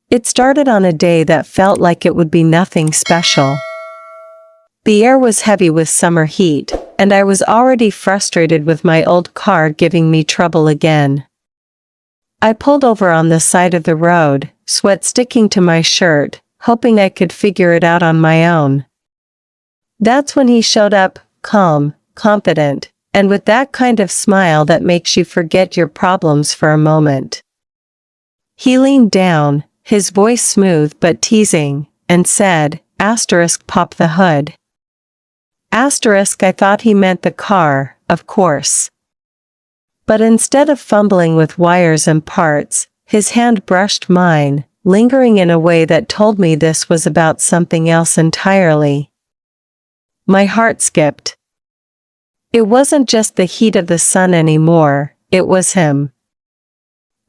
It started on a day that felt like it would be nothing special. The air was heavy with summer heat, and I was already frustrated with my old car giving me trouble again. I pulled over on the side of the road, sweat sticking to my shirt, hoping I could figure it out on my own. That's when he showed up, calm, confident, and with that kind of smile that makes you forget your problems for a moment. He leaned down, his voice smooth but teasing, and said, "Pop the hood." I thought he meant the car, of course. But instead of fumbling with wires and parts, his hand brushed mine, lingering in a way that told me this was about something else entirely. My heart skipped. It wasn't just the heat of the sun anymore, it was him.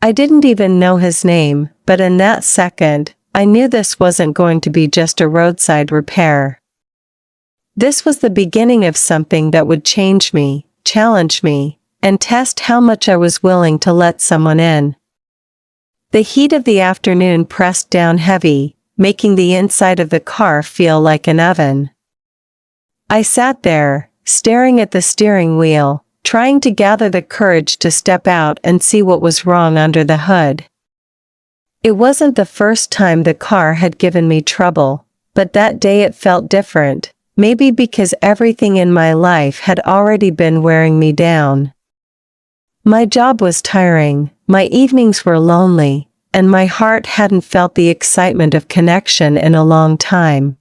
I didn't even know his name, but in that second, I knew this wasn't going to be just a roadside repair. This was the beginning of something that would change me, challenge me, and test how much I was willing to let someone in. The heat of the afternoon pressed down heavy, making the inside of the car feel like an oven. I sat there, staring at the steering wheel, trying to gather the courage to step out and see what was wrong under the hood. It wasn't the first time the car had given me trouble, but that day it felt different. Maybe because everything in my life had already been wearing me down. My job was tiring, my evenings were lonely, and my heart hadn't felt the excitement of connection in a long time.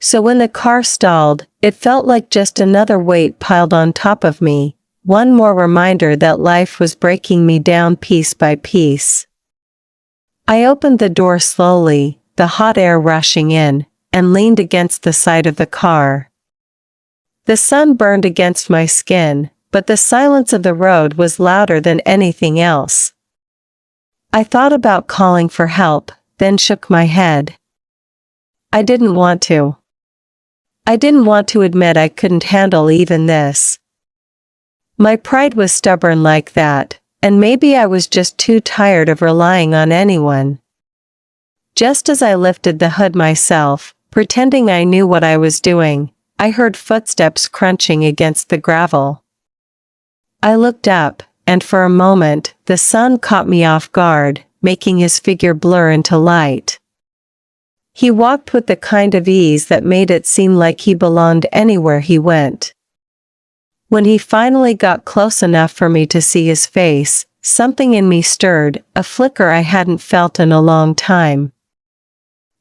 So when the car stalled, it felt like just another weight piled on top of me, one more reminder that life was breaking me down piece by piece. I opened the door slowly, the hot air rushing in, and leaned against the side of the car. The sun burned against my skin, but the silence of the road was louder than anything else. I thought about calling for help, then shook my head. I didn't want to. I didn't want to admit I couldn't handle even this. My pride was stubborn like that, and maybe I was just too tired of relying on anyone. Just as I lifted the hood myself, pretending I knew what I was doing, I heard footsteps crunching against the gravel. I looked up, and for a moment, the sun caught me off guard, making his figure blur into light. He walked with the kind of ease that made it seem like he belonged anywhere he went. When he finally got close enough for me to see his face, something in me stirred, a flicker I hadn't felt in a long time.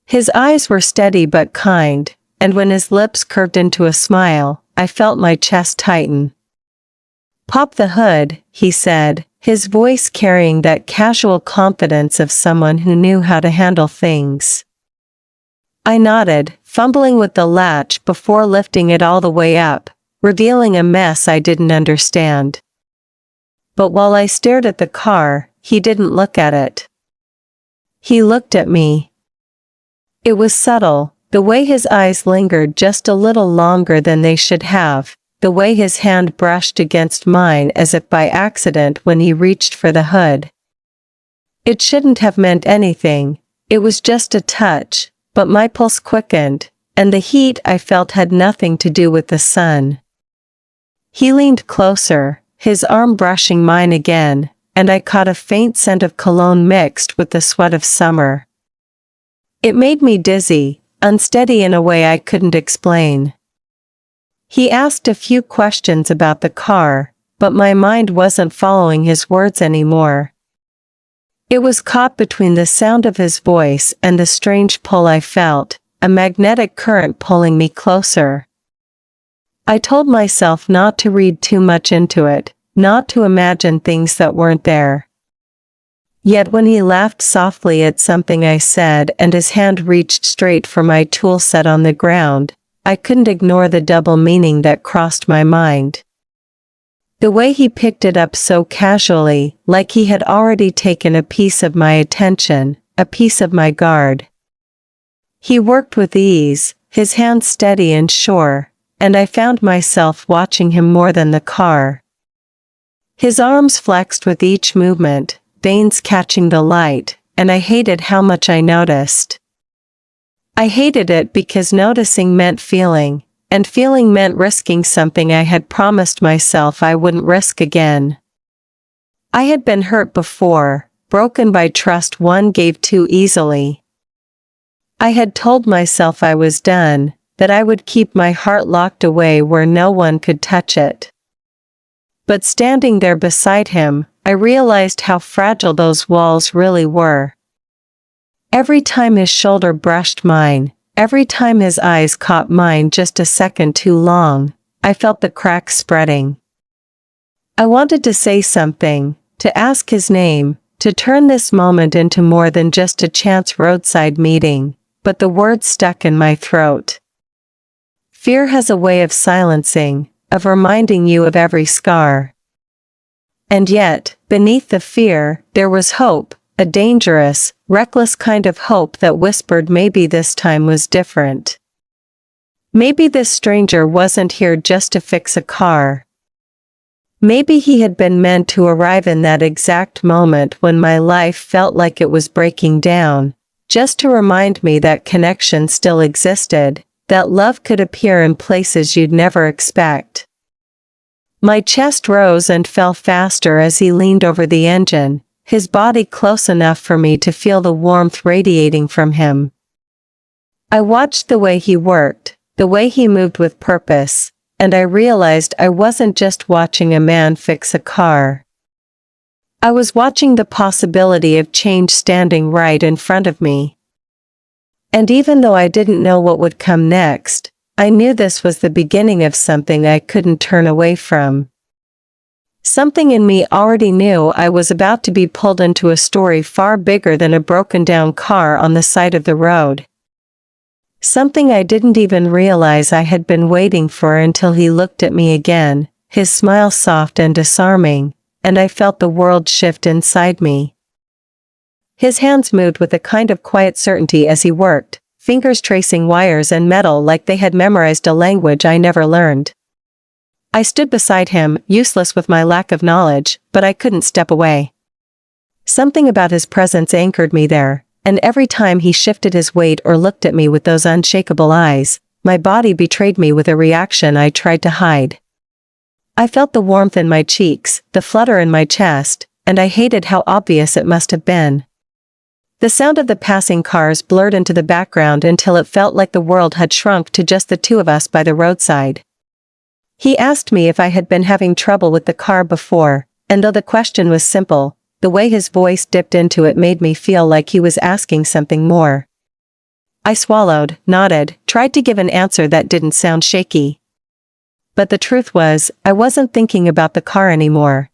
His eyes were steady but kind, and when his lips curved into a smile, I felt my chest tighten. "Pop the hood," he said, his voice carrying that casual confidence of someone who knew how to handle things. I nodded, fumbling with the latch before lifting it all the way up, revealing a mess I didn't understand. But while I stared at the car, he didn't look at it. He looked at me. It was subtle, the way his eyes lingered just a little longer than they should have, the way his hand brushed against mine as if by accident when he reached for the hood. It shouldn't have meant anything, it was just a touch, but my pulse quickened, and the heat I felt had nothing to do with the sun. He leaned closer, his arm brushing mine again, and I caught a faint scent of cologne mixed with the sweat of summer. It made me dizzy, unsteady in a way I couldn't explain. He asked a few questions about the car, but my mind wasn't following his words anymore. It was caught between the sound of his voice and the strange pull I felt, a magnetic current pulling me closer. I told myself not to read too much into it, not to imagine things that weren't there. Yet when he laughed softly at something I said and his hand reached straight for my tool set on the ground, I couldn't ignore the double meaning that crossed my mind. The way he picked it up so casually, like he had already taken a piece of my attention, a piece of my guard. He worked with ease, his hand steady and sure, and I found myself watching him more than the car. His arms flexed with each movement, veins catching the light, and I hated how much I noticed. I hated it because noticing meant feeling, and feeling meant risking something I had promised myself I wouldn't risk again. I had been hurt before, broken by trust one gave too easily. I had told myself I was done, that I would keep my heart locked away where no one could touch it. But standing there beside him, I realized how fragile those walls really were. Every time his shoulder brushed mine, every time his eyes caught mine just a second too long, I felt the cracks spreading. I wanted to say something, to ask his name, to turn this moment into more than just a chance roadside meeting, but the words stuck in my throat. Fear has a way of silencing, of reminding you of every scar. And yet, beneath the fear, there was hope, a dangerous, reckless kind of hope that whispered maybe this time was different. Maybe this stranger wasn't here just to fix a car. Maybe he had been meant to arrive in that exact moment when my life felt like it was breaking down, just to remind me that connection still existed, that love could appear in places you'd never expect. My chest rose and fell faster as he leaned over the engine, his body close enough for me to feel the warmth radiating from him. I watched the way he worked, the way he moved with purpose, and I realized I wasn't just watching a man fix a car. I was watching the possibility of change standing right in front of me. And even though I didn't know what would come next, I knew this was the beginning of something I couldn't turn away from. Something in me already knew I was about to be pulled into a story far bigger than a broken-down car on the side of the road. Something I didn't even realize I had been waiting for until he looked at me again, his smile soft and disarming, and I felt the world shift inside me. His hands moved with a kind of quiet certainty as he worked, fingers tracing wires and metal like they had memorized a language I never learned. I stood beside him, useless with my lack of knowledge, but I couldn't step away. Something about his presence anchored me there, and every time he shifted his weight or looked at me with those unshakable eyes, my body betrayed me with a reaction I tried to hide. I felt the warmth in my cheeks, the flutter in my chest, and I hated how obvious it must have been. The sound of the passing cars blurred into the background until it felt like the world had shrunk to just the two of us by the roadside. He asked me if I had been having trouble with the car before, and though the question was simple, the way his voice dipped into it made me feel like he was asking something more. I swallowed, nodded, tried to give an answer that didn't sound shaky. But the truth was, I wasn't thinking about the car anymore.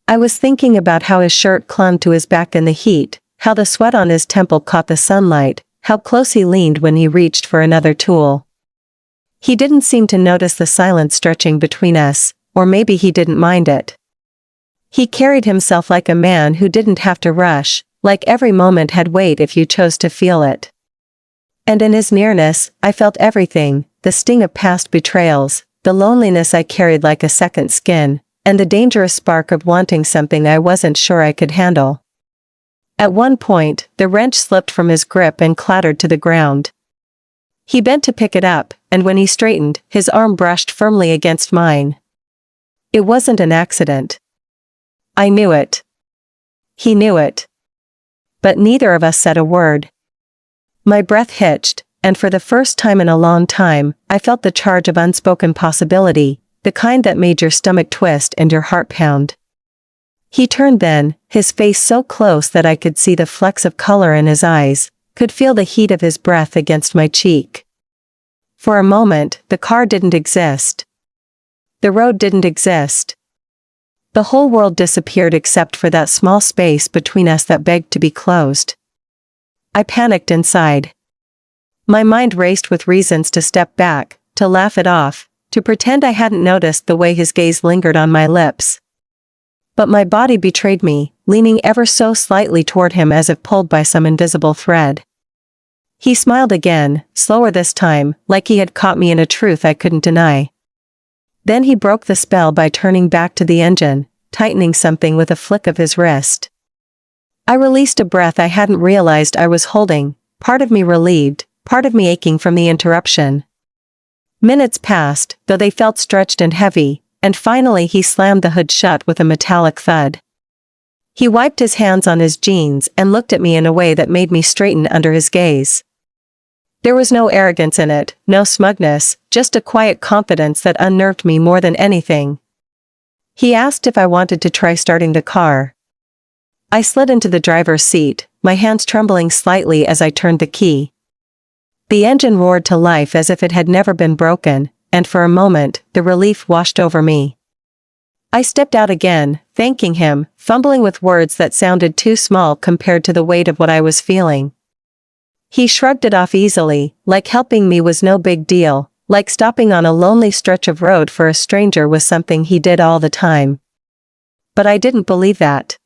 I was thinking about how his shirt clung to his back in the heat, how the sweat on his temple caught the sunlight, how close he leaned when he reached for another tool. He didn't seem to notice the silence stretching between us, or maybe he didn't mind it. He carried himself like a man who didn't have to rush, like every moment had weight if you chose to feel it. And in his nearness, I felt everything, the sting of past betrayals, the loneliness I carried like a second skin, and the dangerous spark of wanting something I wasn't sure I could handle. At one point, the wrench slipped from his grip and clattered to the ground. He bent to pick it up, and when he straightened, his arm brushed firmly against mine. It wasn't an accident. I knew it. He knew it. But neither of us said a word. My breath hitched, and for the first time in a long time, I felt the charge of unspoken possibility, the kind that made your stomach twist and your heart pound. He turned then, his face so close that I could see the flecks of color in his eyes, could feel the heat of his breath against my cheek. For a moment, the car didn't exist. The road didn't exist. The whole world disappeared except for that small space between us that begged to be closed. I panicked inside. My mind raced with reasons to step back, to laugh it off, to pretend I hadn't noticed the way his gaze lingered on my lips. But my body betrayed me, leaning ever so slightly toward him as if pulled by some invisible thread. He smiled again, slower this time, like he had caught me in a truth I couldn't deny. Then he broke the spell by turning back to the engine, tightening something with a flick of his wrist. I released a breath I hadn't realized I was holding, part of me relieved, part of me aching from the interruption. Minutes passed, though they felt stretched and heavy, and finally he slammed the hood shut with a metallic thud. He wiped his hands on his jeans and looked at me in a way that made me straighten under his gaze. There was no arrogance in it, no smugness, just a quiet confidence that unnerved me more than anything. He asked if I wanted to try starting the car. I slid into the driver's seat, my hands trembling slightly as I turned the key. The engine roared to life as if it had never been broken, and for a moment, the relief washed over me. I stepped out again, thanking him, fumbling with words that sounded too small compared to the weight of what I was feeling. He shrugged it off easily, like helping me was no big deal, like stopping on a lonely stretch of road for a stranger was something he did all the time. But I didn't believe that.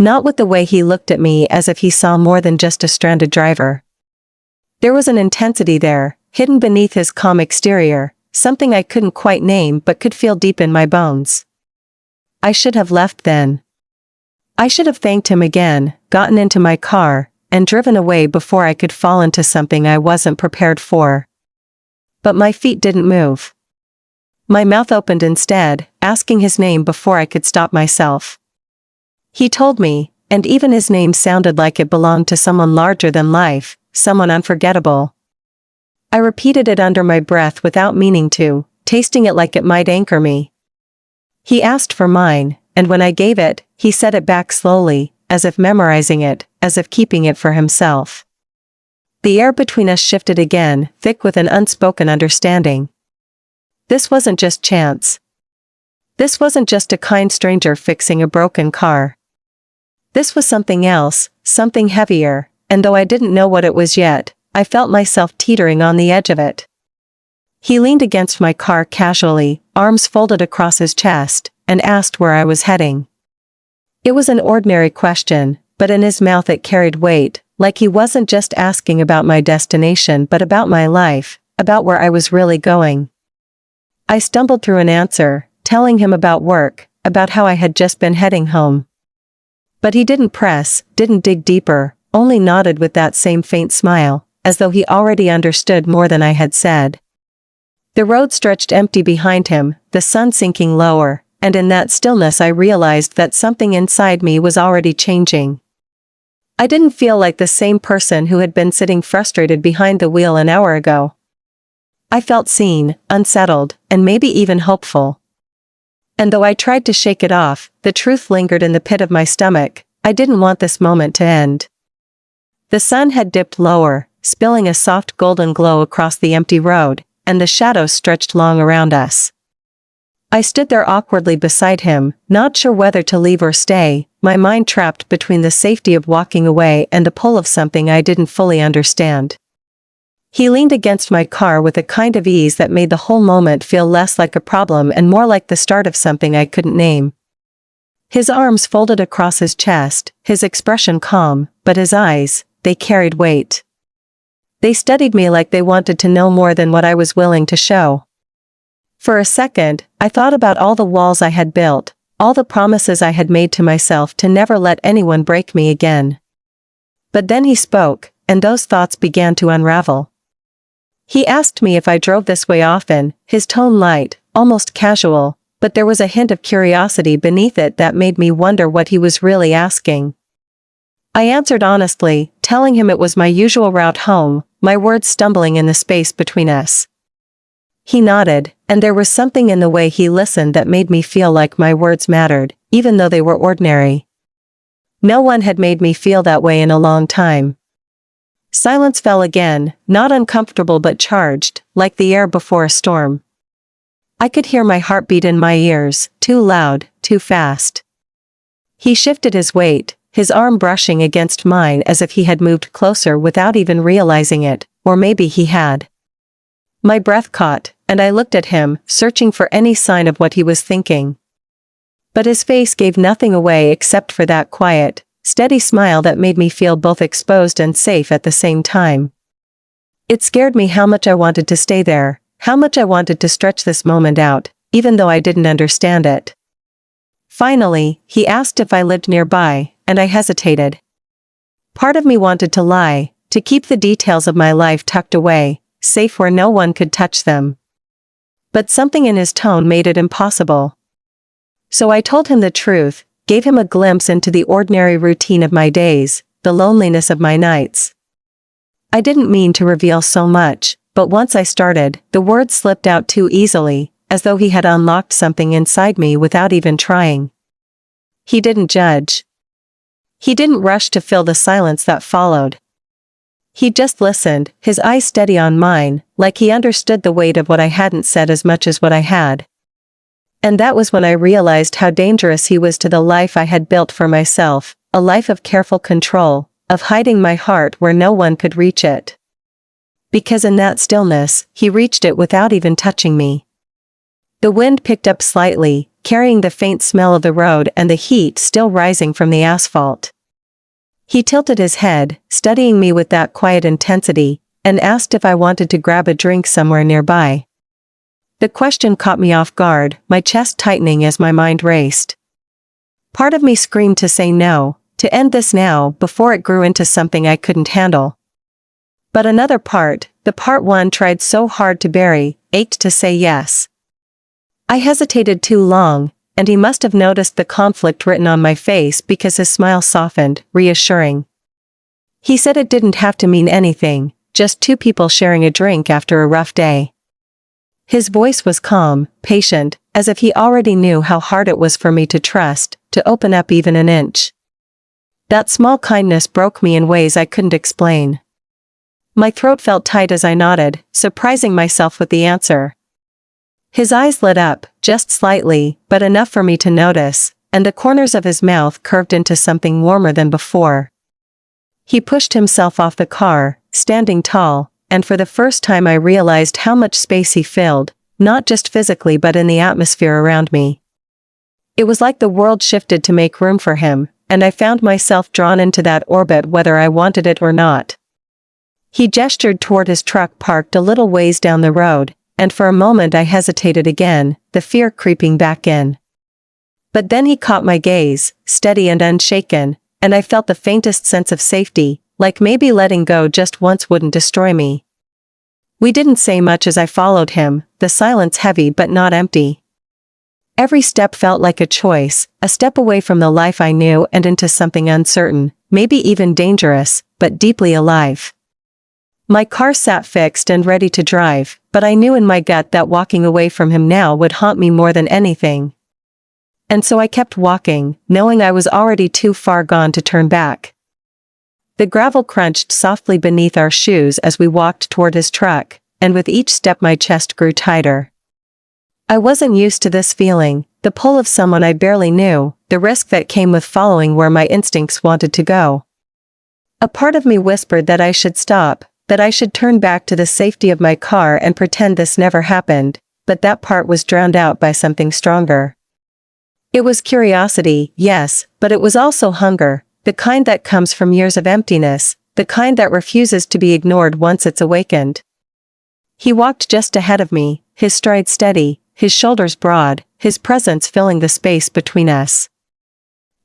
Not with the way he looked at me as if he saw more than just a stranded driver. There was an intensity there, hidden beneath his calm exterior, something I couldn't quite name but could feel deep in my bones. I should have left then. I should have thanked him again, gotten into my car, and driven away before I could fall into something I wasn't prepared for. But my feet didn't move. My mouth opened instead, asking his name before I could stop myself. He told me, and even his name sounded like it belonged to someone larger than life, someone unforgettable. I repeated it under my breath without meaning to, tasting it like it might anchor me. He asked for mine, and when I gave it, he said it back slowly, as if memorizing it, as if keeping it for himself. The air between us shifted again, thick with an unspoken understanding. This wasn't just chance. This wasn't just a kind stranger fixing a broken car. This was something else, something heavier, and though I didn't know what it was yet, I felt myself teetering on the edge of it. He leaned against my car casually, arms folded across his chest, and asked where I was heading. It was an ordinary question, but in his mouth it carried weight, like he wasn't just asking about my destination but about my life, about where I was really going. I stumbled through an answer, telling him about work, about how I had just been heading home. But he didn't press, didn't dig deeper, only nodded with that same faint smile, as though he already understood more than I had said. The road stretched empty behind him, the sun sinking lower, and in that stillness I realized that something inside me was already changing. I didn't feel like the same person who had been sitting frustrated behind the wheel an hour ago. I felt seen, unsettled, and maybe even hopeful. And though I tried to shake it off, the truth lingered in the pit of my stomach. I didn't want this moment to end. The sun had dipped lower, spilling a soft golden glow across the empty road, and the shadows stretched long around us. I stood there awkwardly beside him, not sure whether to leave or stay, my mind trapped between the safety of walking away and the pull of something I didn't fully understand. He leaned against my car with a kind of ease that made the whole moment feel less like a problem and more like the start of something I couldn't name. His arms folded across his chest, his expression calm, but his eyes, they carried weight. They studied me like they wanted to know more than what I was willing to show. For a second, I thought about all the walls I had built, all the promises I had made to myself to never let anyone break me again. But then he spoke, and those thoughts began to unravel. He asked me if I drove this way often, his tone light, almost casual, but there was a hint of curiosity beneath it that made me wonder what he was really asking. I answered honestly, telling him it was my usual route home, my words stumbling in the space between us. He nodded, and there was something in the way he listened that made me feel like my words mattered, even though they were ordinary. No one had made me feel that way in a long time. Silence fell again, not uncomfortable but charged, like the air before a storm. I could hear my heartbeat in my ears, too loud, too fast. He shifted his weight, his arm brushing against mine as if he had moved closer without even realizing it, or maybe he had. My breath caught, and I looked at him, searching for any sign of what he was thinking. But his face gave nothing away except for that quiet, steady smile that made me feel both exposed and safe at the same time. It scared me how much I wanted to stay there, how much I wanted to stretch this moment out, even though I didn't understand it. Finally, he asked if I lived nearby, and I hesitated. Part of me wanted to lie, to keep the details of my life tucked away, safe where no one could touch them. But something in his tone made it impossible. So I told him the truth, gave him a glimpse into the ordinary routine of my days, the loneliness of my nights. I didn't mean to reveal so much, but once I started, the words slipped out too easily, as though he had unlocked something inside me without even trying. He didn't judge. He didn't rush to fill the silence that followed. He just listened, his eyes steady on mine, like he understood the weight of what I hadn't said as much as what I had. And that was when I realized how dangerous he was to the life I had built for myself, a life of careful control, of hiding my heart where no one could reach it. Because in that stillness, he reached it without even touching me. The wind picked up slightly, carrying the faint smell of the road and the heat still rising from the asphalt. He tilted his head, studying me with that quiet intensity, and asked if I wanted to grab a drink somewhere nearby. The question caught me off guard, my chest tightening as my mind raced. Part of me screamed to say no, to end this now before it grew into something I couldn't handle. But another part, the part one tried so hard to bury, ached to say yes. I hesitated too long, and he must have noticed the conflict written on my face because his smile softened, reassuring. He said it didn't have to mean anything, just two people sharing a drink after a rough day. His voice was calm, patient, as if he already knew how hard it was for me to trust, to open up even an inch. That small kindness broke me in ways I couldn't explain. My throat felt tight as I nodded, surprising myself with the answer. His eyes lit up, just slightly, but enough for me to notice, and the corners of his mouth curved into something warmer than before. He pushed himself off the car, standing tall, and for the first time I realized how much space he filled, not just physically but in the atmosphere around me. It was like the world shifted to make room for him, and I found myself drawn into that orbit whether I wanted it or not. He gestured toward his truck parked a little ways down the road, and for a moment I hesitated again, the fear creeping back in. But then he caught my gaze, steady and unshaken, and I felt the faintest sense of safety, like maybe letting go just once wouldn't destroy me. We didn't say much as I followed him, the silence heavy but not empty. Every step felt like a choice, a step away from the life I knew and into something uncertain, maybe even dangerous, but deeply alive. My car sat fixed and ready to drive, but I knew in my gut that walking away from him now would haunt me more than anything. And so I kept walking, knowing I was already too far gone to turn back. The gravel crunched softly beneath our shoes as we walked toward his truck, and with each step my chest grew tighter. I wasn't used to this feeling, the pull of someone I barely knew, the risk that came with following where my instincts wanted to go. A part of me whispered that I should stop, that I should turn back to the safety of my car and pretend this never happened, but that part was drowned out by something stronger. It was curiosity, yes, but it was also hunger, the kind that comes from years of emptiness, the kind that refuses to be ignored once it's awakened. He walked just ahead of me, his stride steady, his shoulders broad, his presence filling the space between us.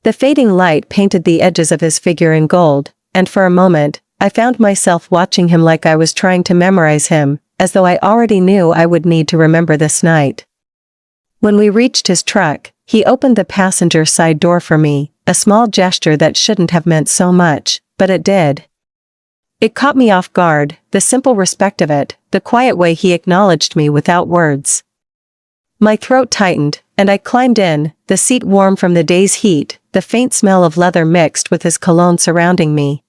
The fading light painted the edges of his figure in gold, and for a moment, I found myself watching him like I was trying to memorize him, as though I already knew I would need to remember this night. When we reached his truck, he opened the passenger side door for me, a small gesture that shouldn't have meant so much, but it did. It caught me off guard, the simple respect of it, the quiet way he acknowledged me without words. My throat tightened, and I climbed in, the seat warm from the day's heat, the faint smell of leather mixed with his cologne surrounding me.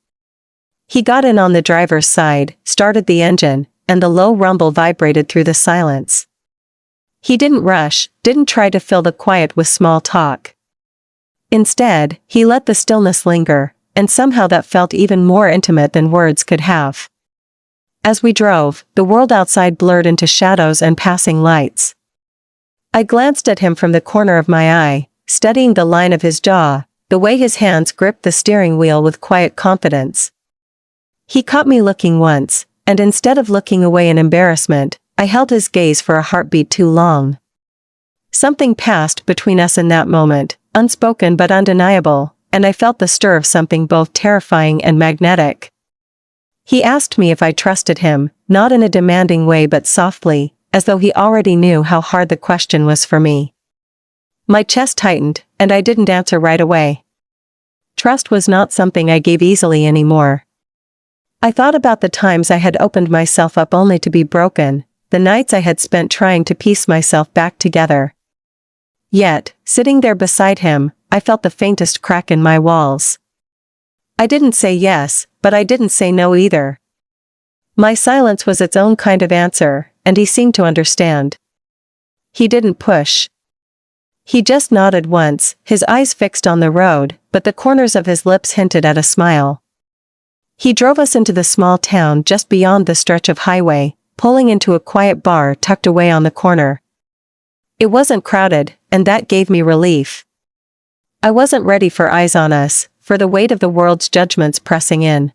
He got in on the driver's side, started the engine, and the low rumble vibrated through the silence. He didn't rush, didn't try to fill the quiet with small talk. Instead, he let the stillness linger, and somehow that felt even more intimate than words could have. As we drove, the world outside blurred into shadows and passing lights. I glanced at him from the corner of my eye, studying the line of his jaw, the way his hands gripped the steering wheel with quiet confidence. He caught me looking once, and instead of looking away in embarrassment, I held his gaze for a heartbeat too long. Something passed between us in that moment, unspoken but undeniable, and I felt the stir of something both terrifying and magnetic. He asked me if I trusted him, not in a demanding way but softly, as though he already knew how hard the question was for me. My chest tightened, and I didn't answer right away. Trust was not something I gave easily anymore. I thought about the times I had opened myself up only to be broken, the nights I had spent trying to piece myself back together. Yet, sitting there beside him, I felt the faintest crack in my walls. I didn't say yes, but I didn't say no either. My silence was its own kind of answer, and he seemed to understand. He didn't push. He just nodded once, his eyes fixed on the road, but the corners of his lips hinted at a smile. He drove us into the small town just beyond the stretch of highway, pulling into a quiet bar tucked away on the corner. It wasn't crowded, and that gave me relief. I wasn't ready for eyes on us, for the weight of the world's judgments pressing in.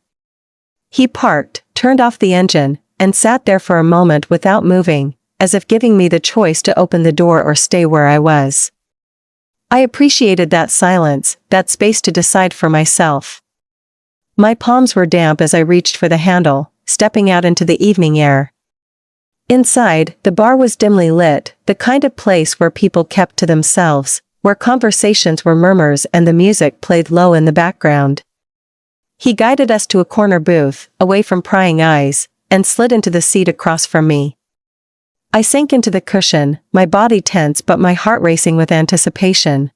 He parked, turned off the engine, and sat there for a moment without moving, as if giving me the choice to open the door or stay where I was. I appreciated that silence, that space to decide for myself. My palms were damp as I reached for the handle, stepping out into the evening air. Inside, the bar was dimly lit, the kind of place where people kept to themselves, where conversations were murmurs and the music played low in the background. He guided us to a corner booth, away from prying eyes, and slid into the seat across from me. I sank into the cushion, my body tense but my heart racing with anticipation.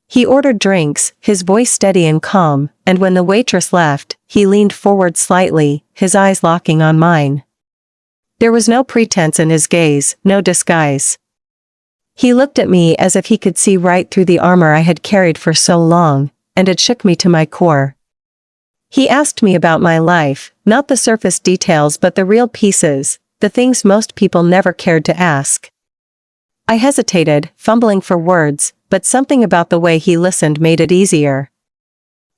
He ordered drinks, his voice steady and calm, and when the waitress left, he leaned forward slightly, his eyes locking on mine. There was no pretense in his gaze, no disguise. He looked at me as if he could see right through the armor I had carried for so long, and it shook me to my core. He asked me about my life, not the surface details but the real pieces, the things most people never cared to ask. I hesitated, fumbling for words, but something about the way he listened made it easier.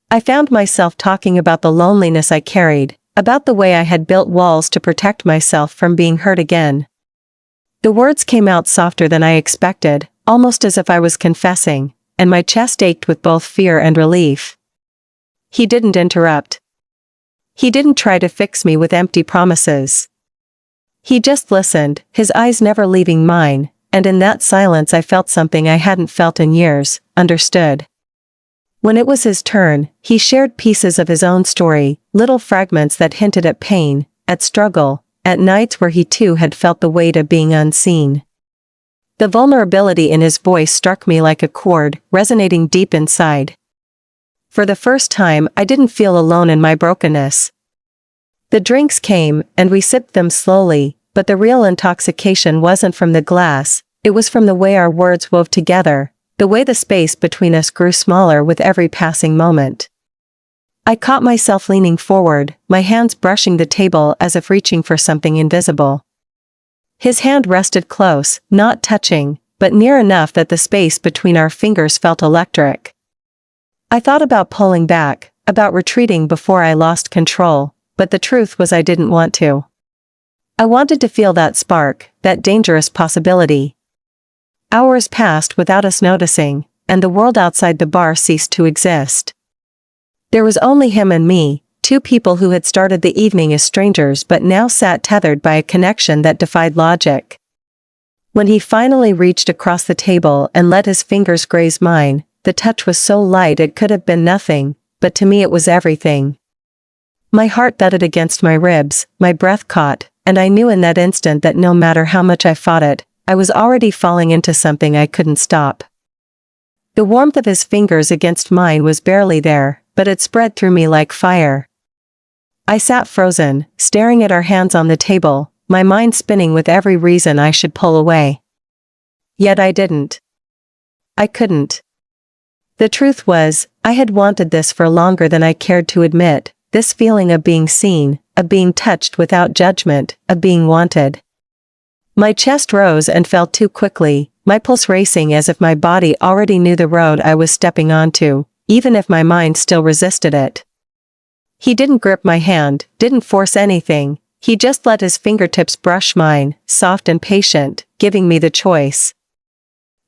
I found myself talking about the loneliness I carried, about the way I had built walls to protect myself from being hurt again. The words came out softer than I expected, almost as if I was confessing, and my chest ached with both fear and relief. He didn't interrupt. He didn't try to fix me with empty promises. He just listened, his eyes never leaving mine, and in that silence I felt something I hadn't felt in years, understood. When it was his turn, he shared pieces of his own story, little fragments that hinted at pain, at struggle, at nights where he too had felt the weight of being unseen. The vulnerability in his voice struck me like a chord, resonating deep inside. For the first time, I didn't feel alone in my brokenness. The drinks came, and we sipped them slowly, but the real intoxication wasn't from the glass, it was from the way our words wove together, the way the space between us grew smaller with every passing moment. I caught myself leaning forward, my hands brushing the table as if reaching for something invisible. His hand rested close, not touching, but near enough that the space between our fingers felt electric. I thought about pulling back, about retreating before I lost control, but the truth was I didn't want to. I wanted to feel that spark, that dangerous possibility. Hours passed without us noticing, and the world outside the bar ceased to exist. There was only him and me, two people who had started the evening as strangers but now sat tethered by a connection that defied logic. When he finally reached across the table and let his fingers graze mine, the touch was so light it could have been nothing, but to me it was everything. My heart thudded against my ribs, my breath caught, and I knew in that instant that no matter how much I fought it, I was already falling into something I couldn't stop. The warmth of his fingers against mine was barely there, but it spread through me like fire. I sat frozen, staring at our hands on the table, my mind spinning with every reason I should pull away. Yet I didn't. I couldn't. The truth was, I had wanted this for longer than I cared to admit, this feeling of being seen, of being touched without judgment, of being wanted. My chest rose and fell too quickly, my pulse racing as if my body already knew the road I was stepping onto, even if my mind still resisted it. He didn't grip my hand, didn't force anything, he just let his fingertips brush mine, soft and patient, giving me the choice.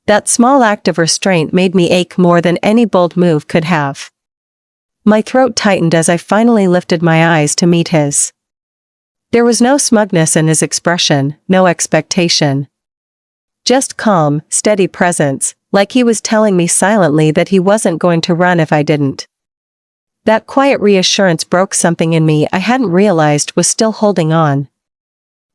That small act of restraint made me ache more than any bold move could have. My throat tightened as I finally lifted my eyes to meet his. There was no smugness in his expression, no expectation. Just calm, steady presence, like he was telling me silently that he wasn't going to run if I didn't. That quiet reassurance broke something in me I hadn't realized was still holding on.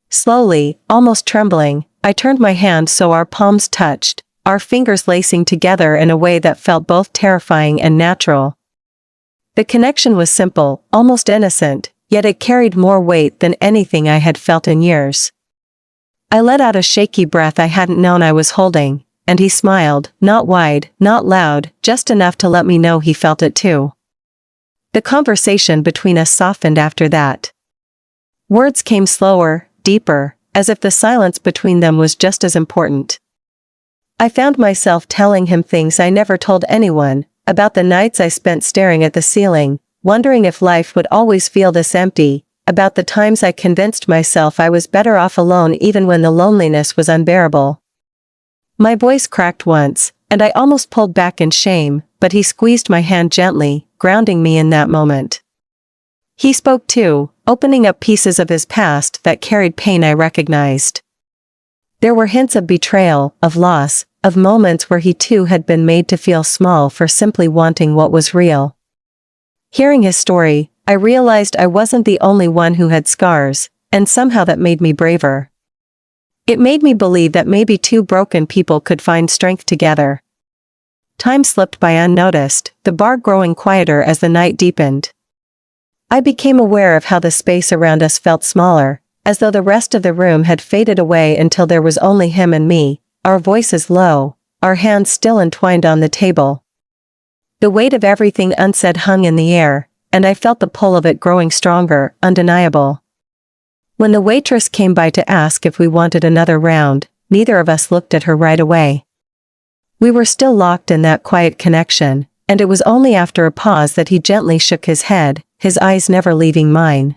Slowly, almost trembling, I turned my hand so our palms touched, our fingers lacing together in a way that felt both terrifying and natural. The connection was simple, almost innocent, yet it carried more weight than anything I had felt in years. I let out a shaky breath I hadn't known I was holding, and he smiled, not wide, not loud, just enough to let me know he felt it too. The conversation between us softened after that. Words came slower, deeper, as if the silence between them was just as important. I found myself telling him things I never told anyone, about the nights I spent staring at the ceiling, wondering if life would always feel this empty, about the times I convinced myself I was better off alone even when the loneliness was unbearable. My voice cracked once, and I almost pulled back in shame, but he squeezed my hand gently, grounding me in that moment. He spoke too, opening up pieces of his past that carried pain I recognized. There were hints of betrayal, of loss, of moments where he too had been made to feel small for simply wanting what was real. Hearing his story, I realized I wasn't the only one who had scars, and somehow that made me braver. It made me believe that maybe two broken people could find strength together. Time slipped by unnoticed, the bar growing quieter as the night deepened. I became aware of how the space around us felt smaller, as though the rest of the room had faded away until there was only him and me, our voices low, our hands still entwined on the table. The weight of everything unsaid hung in the air, and I felt the pull of it growing stronger, undeniable. When the waitress came by to ask if we wanted another round, neither of us looked at her right away. We were still locked in that quiet connection, and it was only after a pause that he gently shook his head, his eyes never leaving mine.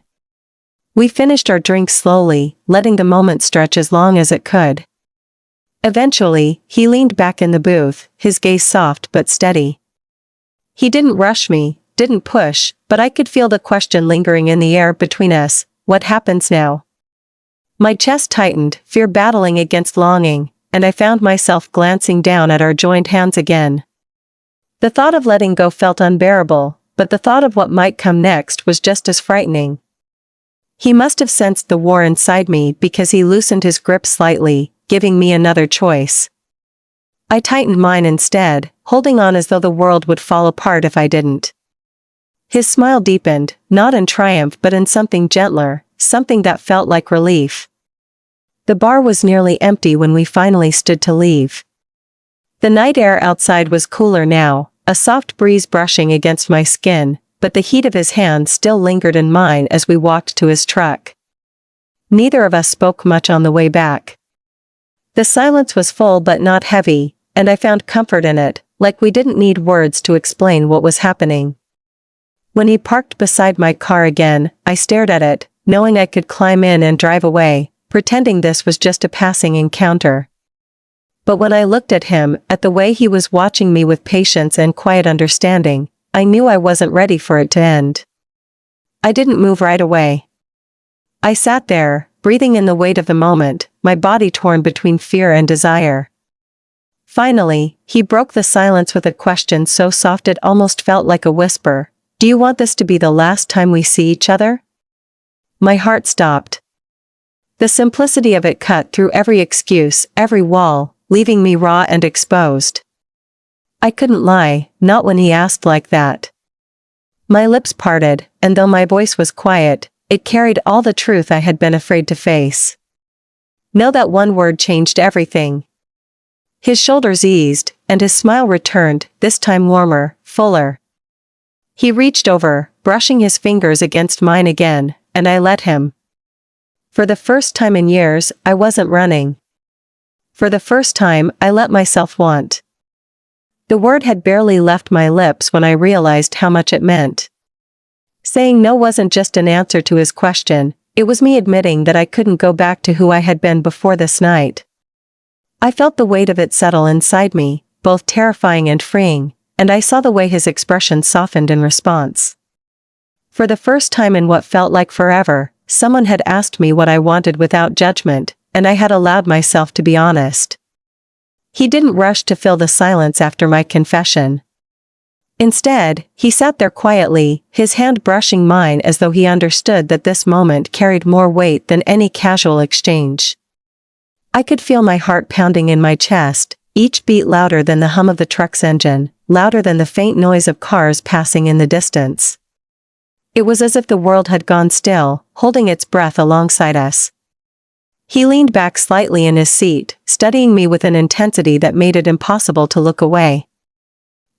We finished our drinks slowly, letting the moment stretch as long as it could. Eventually, he leaned back in the booth, his gaze soft but steady. He didn't rush me, didn't push, but I could feel the question lingering in the air between us: what happens now? My chest tightened, fear battling against longing, and I found myself glancing down at our joined hands again. The thought of letting go felt unbearable, but the thought of what might come next was just as frightening. He must have sensed the war inside me because he loosened his grip slightly, giving me another choice. I tightened mine instead, holding on as though the world would fall apart if I didn't. His smile deepened, not in triumph but in something gentler, something that felt like relief. The bar was nearly empty when we finally stood to leave. The night air outside was cooler now, a soft breeze brushing against my skin, but the heat of his hand still lingered in mine as we walked to his truck. Neither of us spoke much on the way back. The silence was full but not heavy, and I found comfort in it, like we didn't need words to explain what was happening. When he parked beside my car again, I stared at it, knowing I could climb in and drive away, pretending this was just a passing encounter. But when I looked at him, at the way he was watching me with patience and quiet understanding, I knew I wasn't ready for it to end. I didn't move right away. I sat there, breathing in the weight of the moment, my body torn between fear and desire. Finally, he broke the silence with a question so soft it almost felt like a whisper. "Do you want this to be the last time we see each other?" My heart stopped. The simplicity of it cut through every excuse, every wall, leaving me raw and exposed. I couldn't lie, not when he asked like that. My lips parted, and though my voice was quiet, it carried all the truth I had been afraid to face. No, that one word changed everything. His shoulders eased, and his smile returned, this time warmer, fuller. He reached over, brushing his fingers against mine again, and I let him. For the first time in years, I wasn't running. For the first time, I let myself want. The word had barely left my lips when I realized how much it meant. Saying no wasn't just an answer to his question, it was me admitting that I couldn't go back to who I had been before this night. I felt the weight of it settle inside me, both terrifying and freeing, and I saw the way his expression softened in response. For the first time in what felt like forever, someone had asked me what I wanted without judgment, and I had allowed myself to be honest. He didn't rush to fill the silence after my confession. Instead, he sat there quietly, his hand brushing mine as though he understood that this moment carried more weight than any casual exchange. I could feel my heart pounding in my chest, each beat louder than the hum of the truck's engine, louder than the faint noise of cars passing in the distance. It was as if the world had gone still, holding its breath alongside us. He leaned back slightly in his seat, studying me with an intensity that made it impossible to look away.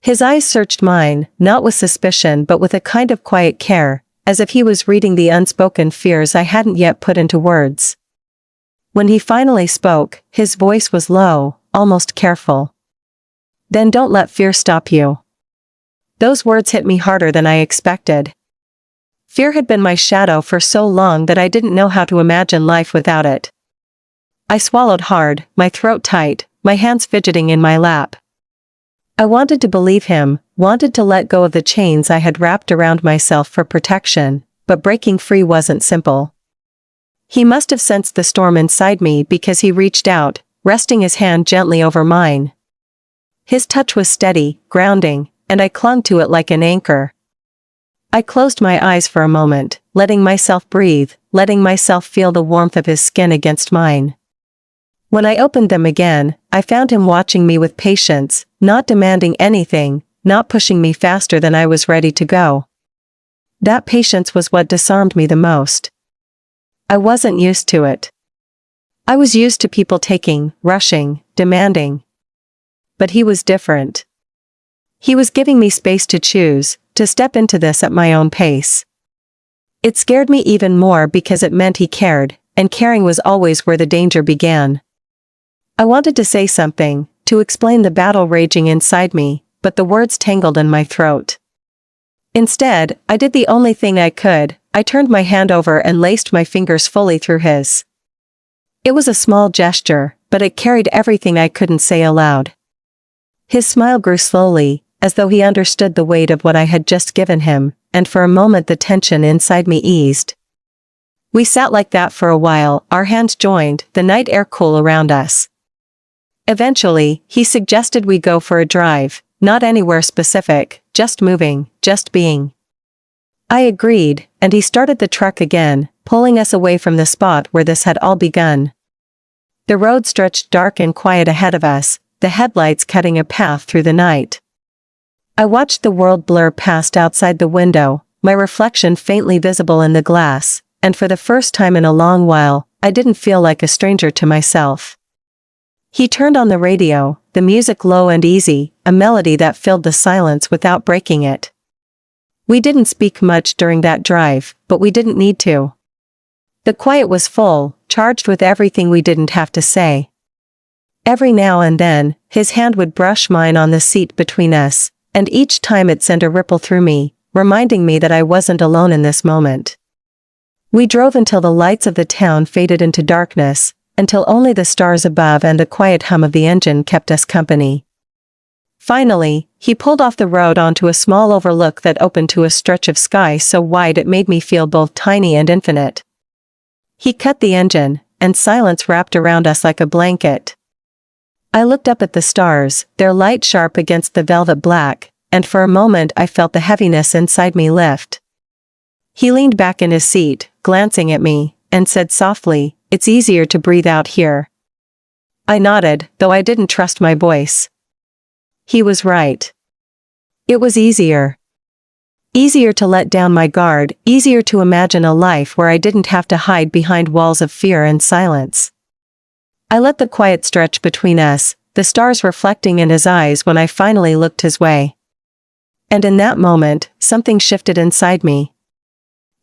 His eyes searched mine, not with suspicion but with a kind of quiet care, as if he was reading the unspoken fears I hadn't yet put into words. When he finally spoke, his voice was low, almost careful. "Then don't let fear stop you." Those words hit me harder than I expected. Fear had been my shadow for so long that I didn't know how to imagine life without it. I swallowed hard, my throat tight, my hands fidgeting in my lap. I wanted to believe him, wanted to let go of the chains I had wrapped around myself for protection, but breaking free wasn't simple. He must have sensed the storm inside me because he reached out, resting his hand gently over mine. His touch was steady, grounding, and I clung to it like an anchor. I closed my eyes for a moment, letting myself breathe, letting myself feel the warmth of his skin against mine. When I opened them again, I found him watching me with patience, not demanding anything, not pushing me faster than I was ready to go. That patience was what disarmed me the most. I wasn't used to it. I was used to people taking, rushing, demanding. But he was different. He was giving me space to choose, to step into this at my own pace. It scared me even more because it meant he cared, and caring was always where the danger began. I wanted to say something, to explain the battle raging inside me, but the words tangled in my throat. Instead, I did the only thing I could. I turned my hand over and laced my fingers fully through his. It was a small gesture, but it carried everything I couldn't say aloud. His smile grew slowly, as though he understood the weight of what I had just given him, and for a moment the tension inside me eased. We sat like that for a while, our hands joined, the night air cool around us. Eventually, he suggested we go for a drive, not anywhere specific, just moving, just being. I agreed, and he started the truck again, pulling us away from the spot where this had all begun. The road stretched dark and quiet ahead of us, the headlights cutting a path through the night. I watched the world blur past outside the window, my reflection faintly visible in the glass, and for the first time in a long while, I didn't feel like a stranger to myself. He turned on the radio, the music low and easy, a melody that filled the silence without breaking it. We didn't speak much during that drive, but we didn't need to. The quiet was full, charged with everything we didn't have to say. Every now and then, his hand would brush mine on the seat between us, and each time it sent a ripple through me, reminding me that I wasn't alone in this moment. We drove until the lights of the town faded into darkness, until only the stars above and the quiet hum of the engine kept us company. Finally, he pulled off the road onto a small overlook that opened to a stretch of sky so wide it made me feel both tiny and infinite. He cut the engine, and silence wrapped around us like a blanket. I looked up at the stars, their light sharp against the velvet black, and for a moment I felt the heaviness inside me lift. He leaned back in his seat, glancing at me, and said softly, "It's easier to breathe out here." I nodded, though I didn't trust my voice. He was right. It was easier. Easier to let down my guard, easier to imagine a life where I didn't have to hide behind walls of fear and silence. I let the quiet stretch between us, the stars reflecting in his eyes when I finally looked his way. And in that moment, something shifted inside me.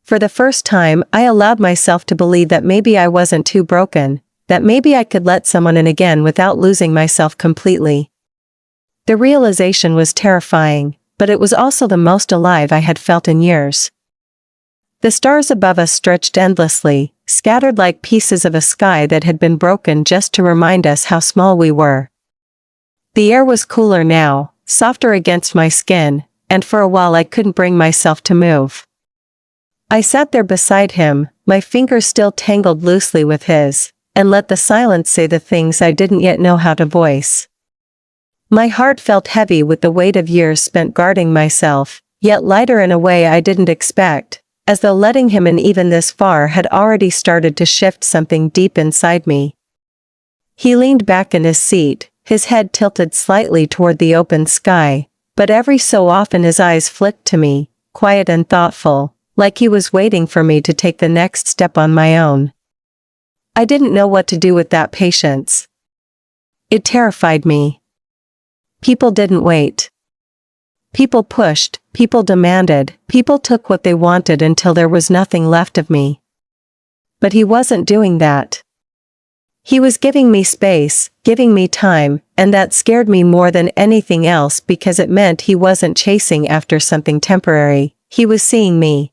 For the first time, I allowed myself to believe that maybe I wasn't too broken, that maybe I could let someone in again without losing myself completely. The realization was terrifying, but it was also the most alive I had felt in years. The stars above us stretched endlessly, scattered like pieces of a sky that had been broken just to remind us how small we were. The air was cooler now, softer against my skin, and for a while I couldn't bring myself to move. I sat there beside him, my fingers still tangled loosely with his, and let the silence say the things I didn't yet know how to voice. My heart felt heavy with the weight of years spent guarding myself, yet lighter in a way I didn't expect, as though letting him in even this far had already started to shift something deep inside me. He leaned back in his seat, his head tilted slightly toward the open sky, but every so often his eyes flicked to me, quiet and thoughtful, like he was waiting for me to take the next step on my own. I didn't know what to do with that patience. It terrified me. People didn't wait. People pushed, people demanded, people took what they wanted until there was nothing left of me. But he wasn't doing that. He was giving me space, giving me time, and that scared me more than anything else because it meant he wasn't chasing after something temporary, he was seeing me.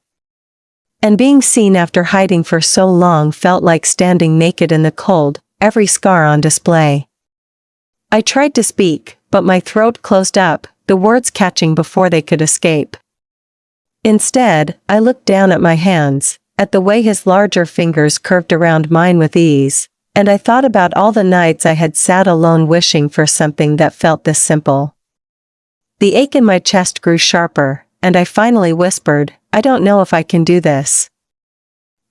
And being seen after hiding for so long felt like standing naked in the cold, every scar on display. I tried to speak, but my throat closed up, the words catching before they could escape. Instead, I looked down at my hands, at the way his larger fingers curved around mine with ease, and I thought about all the nights I had sat alone wishing for something that felt this simple. The ache in my chest grew sharper, and I finally whispered, "I don't know if I can do this."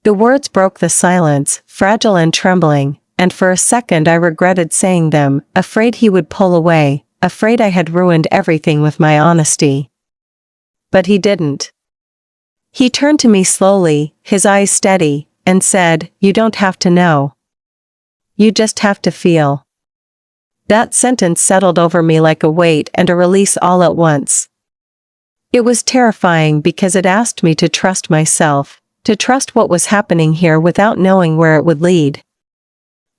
The words broke the silence, fragile and trembling, and for a second I regretted saying them, afraid he would pull away, afraid I had ruined everything with my honesty. But he didn't. He turned to me slowly, his eyes steady, and said, "You don't have to know. You just have to feel." That sentence settled over me like a weight and a release all at once. It was terrifying because it asked me to trust myself, to trust what was happening here without knowing where it would lead.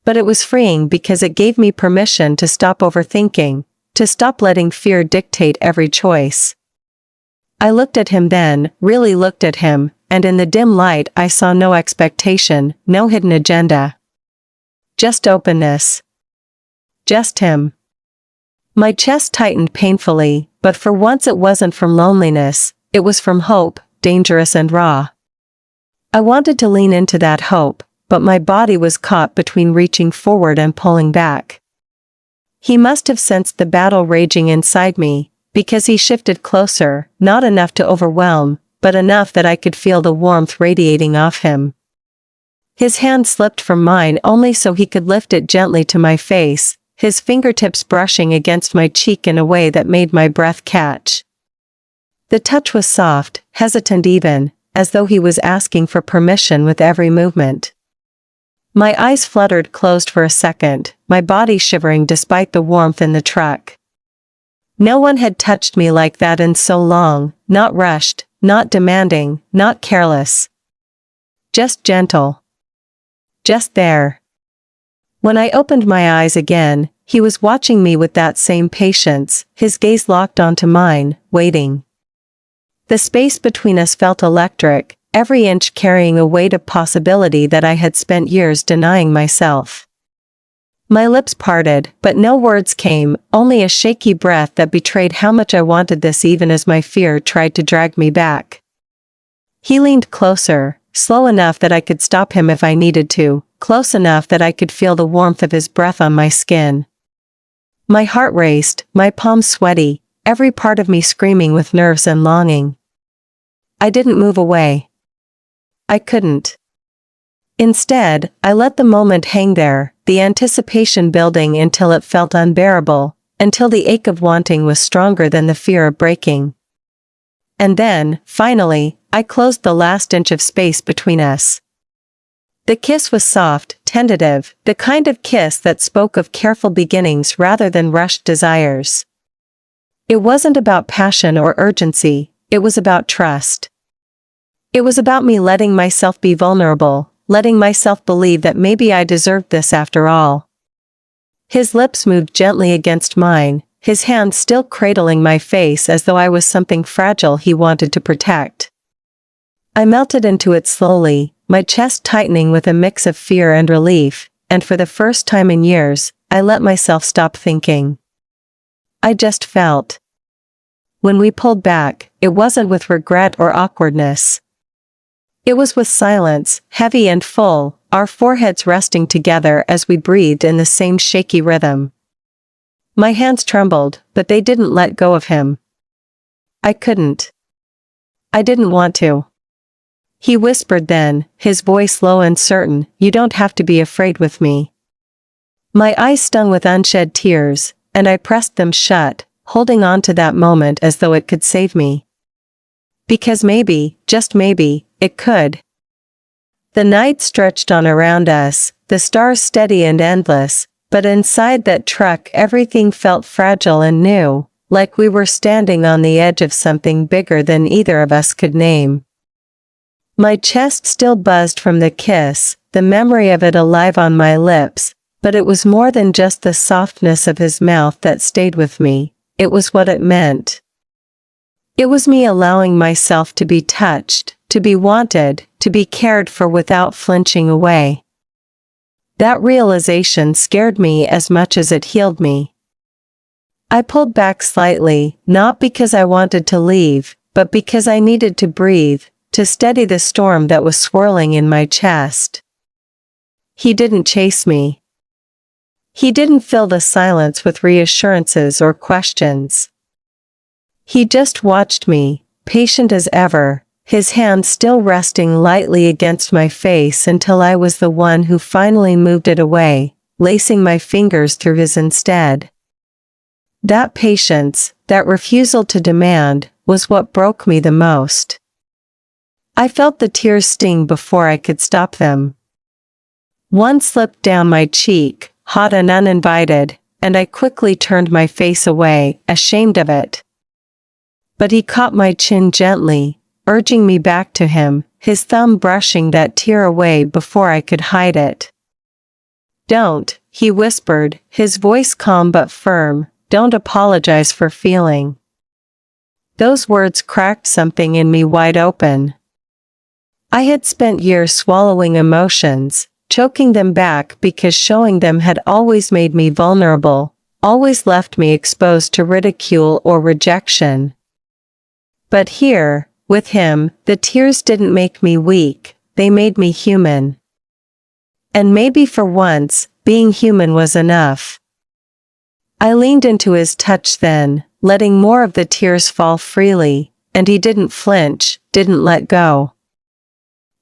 But it was freeing because it gave me permission to stop overthinking, to stop letting fear dictate every choice. I looked at him then, really looked at him, and in the dim light I saw no expectation, no hidden agenda. Just openness. Just him. My chest tightened painfully, but for once it wasn't from loneliness, it was from hope, dangerous and raw. I wanted to lean into that hope, but my body was caught between reaching forward and pulling back. He must have sensed the battle raging inside me, because he shifted closer, not enough to overwhelm, but enough that I could feel the warmth radiating off him. His hand slipped from mine only so he could lift it gently to my face, his fingertips brushing against my cheek in a way that made my breath catch. The touch was soft, hesitant even, as though he was asking for permission with every movement. My eyes fluttered closed for a second, my body shivering despite the warmth in the truck. No one had touched me like that in so long, not rushed, not demanding, not careless. Just gentle. Just there. When I opened my eyes again, he was watching me with that same patience, his gaze locked onto mine, waiting. The space between us felt electric, every inch carrying a weight of possibility that I had spent years denying myself. My lips parted, but no words came, only a shaky breath that betrayed how much I wanted this even as my fear tried to drag me back. He leaned closer, slow enough that I could stop him if I needed to, close enough that I could feel the warmth of his breath on my skin. My heart raced, my palms sweaty, every part of me screaming with nerves and longing. I didn't move away. I couldn't. Instead, I let the moment hang there, the anticipation building until it felt unbearable, until the ache of wanting was stronger than the fear of breaking. And then, finally, I closed the last inch of space between us. The kiss was soft, tentative, the kind of kiss that spoke of careful beginnings rather than rushed desires. It wasn't about passion or urgency, it was about trust. It was about me letting myself be vulnerable, letting myself believe that maybe I deserved this after all. His lips moved gently against mine, his hand still cradling my face as though I was something fragile he wanted to protect. I melted into it slowly, my chest tightening with a mix of fear and relief, and for the first time in years, I let myself stop thinking. I just felt. When we pulled back, it wasn't with regret or awkwardness. It was with silence, heavy and full, our foreheads resting together as we breathed in the same shaky rhythm. My hands trembled, but they didn't let go of him. I couldn't. I didn't want to. He whispered then, his voice low and certain, "You don't have to be afraid with me." My eyes stung with unshed tears, and I pressed them shut, holding on to that moment as though it could save me. Because maybe, just maybe, it could. The night stretched on around us, the stars steady and endless, but inside that truck everything felt fragile and new, like we were standing on the edge of something bigger than either of us could name. My chest still buzzed from the kiss, the memory of it alive on my lips, but it was more than just the softness of his mouth that stayed with me, it was what it meant. It was me allowing myself to be touched, to be wanted, to be cared for without flinching away. That realization scared me as much as it healed me. I pulled back slightly, not because I wanted to leave, but because I needed to breathe, to steady the storm that was swirling in my chest. He didn't chase me. He didn't fill the silence with reassurances or questions. He just watched me, patient as ever, his hand still resting lightly against my face until I was the one who finally moved it away, lacing my fingers through his instead. That patience, that refusal to demand, was what broke me the most. I felt the tears sting before I could stop them. One slipped down my cheek, hot and uninvited, and I quickly turned my face away, ashamed of it. But he caught my chin gently, urging me back to him, his thumb brushing that tear away before I could hide it. "Don't," he whispered, his voice calm but firm, "don't apologize for feeling." Those words cracked something in me wide open. I had spent years swallowing emotions, choking them back because showing them had always made me vulnerable, always left me exposed to ridicule or rejection. But here, with him, the tears didn't make me weak, they made me human. And maybe for once, being human was enough. I leaned into his touch then, letting more of the tears fall freely, and he didn't flinch, didn't let go.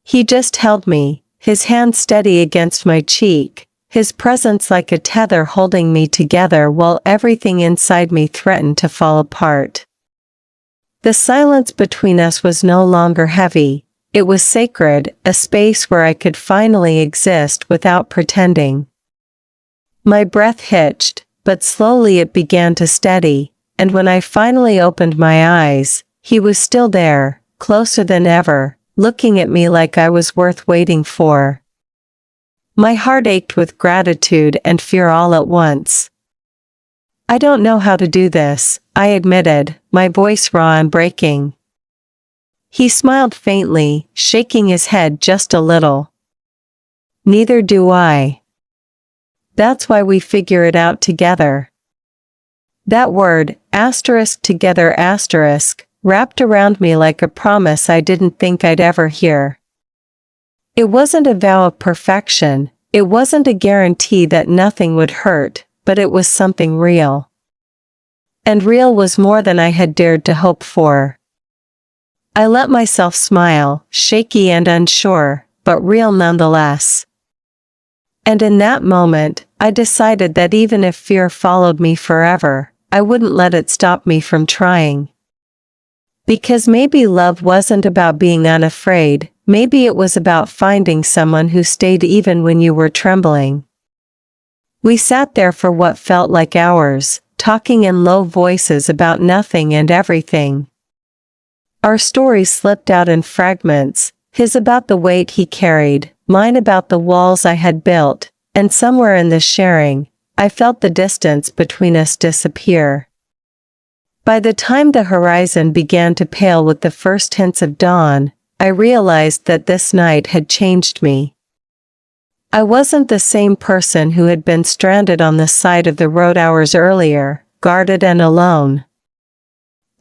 He just held me, his hand steady against my cheek, his presence like a tether holding me together while everything inside me threatened to fall apart. The silence between us was no longer heavy, it was sacred, a space where I could finally exist without pretending. My breath hitched, but slowly it began to steady, and when I finally opened my eyes, he was still there, closer than ever, looking at me like I was worth waiting for. My heart ached with gratitude and fear all at once. "I don't know how to do this," I admitted, my voice raw and breaking. He smiled faintly, shaking his head just a little. "Neither do I. That's why we figure it out together." That word, together, wrapped around me like a promise I didn't think I'd ever hear. It wasn't a vow of perfection, it wasn't a guarantee that nothing would hurt, but it was something real. And real was more than I had dared to hope for. I let myself smile, shaky and unsure, but real nonetheless. And in that moment, I decided that even if fear followed me forever, I wouldn't let it stop me from trying. Because maybe love wasn't about being unafraid, maybe it was about finding someone who stayed even when you were trembling. We sat there for what felt like hours, talking in low voices about nothing and everything. Our stories slipped out in fragments, his about the weight he carried, mine about the walls I had built, and somewhere in the sharing, I felt the distance between us disappear. By the time the horizon began to pale with the first hints of dawn, I realized that this night had changed me. I wasn't the same person who had been stranded on the side of the road hours earlier, guarded and alone.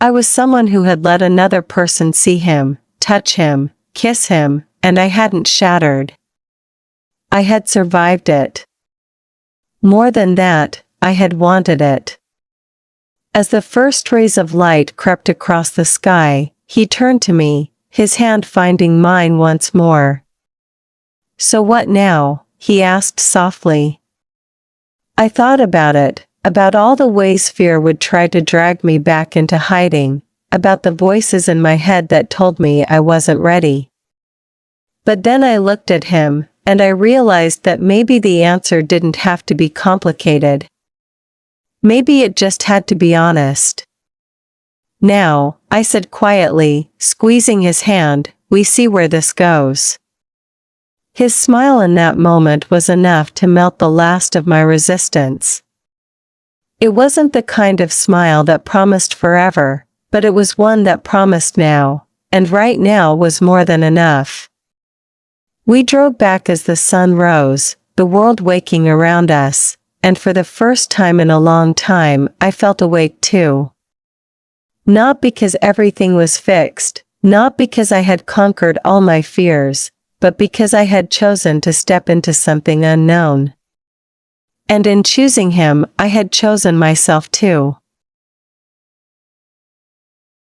I was someone who had let another person see him, touch him, kiss him, and I hadn't shattered. I had survived it. More than that, I had wanted it. As the first rays of light crept across the sky, he turned to me, his hand finding mine once more. "So what now?" he asked softly. I thought about it, about all the ways fear would try to drag me back into hiding, about the voices in my head that told me I wasn't ready. But then I looked at him, and I realized that maybe the answer didn't have to be complicated. Maybe it just had to be honest. "Now," I said quietly, squeezing his hand, "we see where this goes." His smile in that moment was enough to melt the last of my resistance. It wasn't the kind of smile that promised forever, but it was one that promised now, and right now was more than enough. We drove back as the sun rose, the world waking around us, and for the first time in a long time I felt awake too. Not because everything was fixed, not because I had conquered all my fears, but because I had chosen to step into something unknown. And in choosing him, I had chosen myself too.